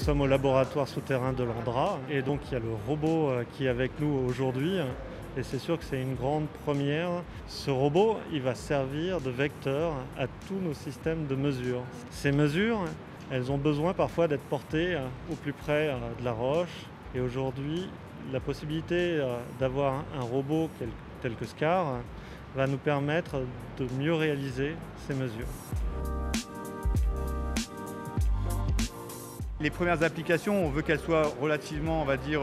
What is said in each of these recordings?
sommes au laboratoire souterrain de l'Andra et donc il y a le robot qui est avec nous aujourd'hui. Et c'est sûr que c'est une grande première. Ce robot, il va servir de vecteur à tous nos systèmes de mesure. Ces mesures, elles ont besoin parfois d'être portées au plus près de la roche. Et aujourd'hui, la possibilité d'avoir un robot tel que SCAR va nous permettre de mieux réaliser ces mesures. Les premières applications, on veut qu'elles soient relativement, on va dire,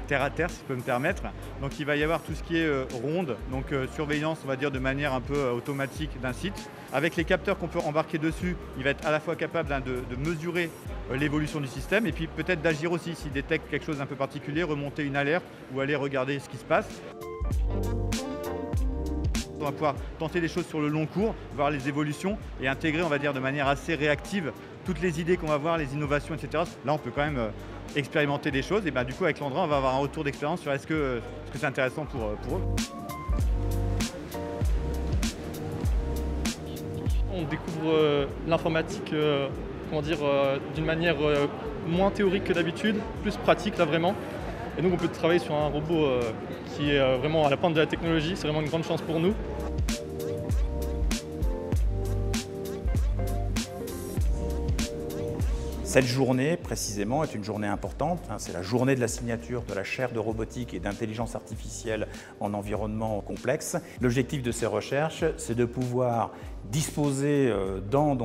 terre à terre, si je peux me permettre. Donc il va y avoir tout ce qui est ronde, donc surveillance, on va dire, de manière un peu automatique d'un site. Avec les capteurs qu'on peut embarquer dessus, il va être à la fois capable de mesurer l'évolution du système et puis peut-être d'agir aussi s'il détecte quelque chose d'un peu particulier, remonter une alerte ou aller regarder ce qui se passe. On va pouvoir tenter des choses sur le long cours, voir les évolutions et intégrer, on va dire, de manière assez réactive toutes les idées qu'on va voir, les innovations, etc. Là, on peut quand même expérimenter des choses et du coup, avec l'Andra, on va avoir un retour d'expérience sur est-ce que c'est intéressant pour eux. On découvre l'informatique d'une manière moins théorique que d'habitude, plus pratique là vraiment. Et donc on peut travailler sur un robot qui est vraiment à la pointe de la technologie, c'est vraiment une grande chance pour nous. Cette journée, précisément, est une journée importante. C'est la journée de la signature de la chaire de robotique et d'intelligence artificielle en environnement complexe. L'objectif de ces recherches, c'est de pouvoir disposer dans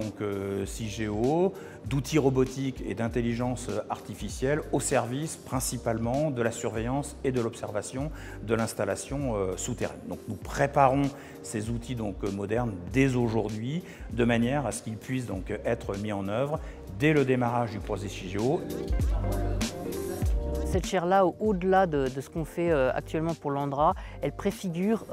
CIGEO d'outils robotiques et d'intelligence artificielle au service principalement de la surveillance et de l'observation de l'installation souterraine. Donc nous préparons ces outils modernes dès aujourd'hui de manière à ce qu'ils puissent être mis en œuvre dès le démarrage du projet CIGEO. Cette chaire-là, au-delà de ce qu'on fait actuellement pour l'Andra, elle préfigure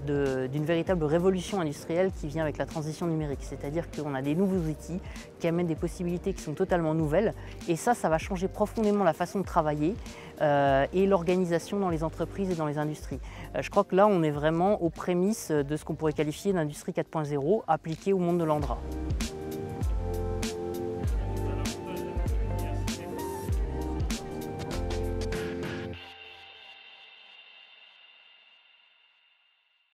d'une véritable révolution industrielle qui vient avec la transition numérique. C'est-à-dire qu'on a des nouveaux outils qui amènent des possibilités qui sont totalement nouvelles. Et ça va changer profondément la façon de travailler et l'organisation dans les entreprises et dans les industries. Je crois que là, on est vraiment aux prémices de ce qu'on pourrait qualifier d'industrie 4.0 appliquée au monde de l'Andra.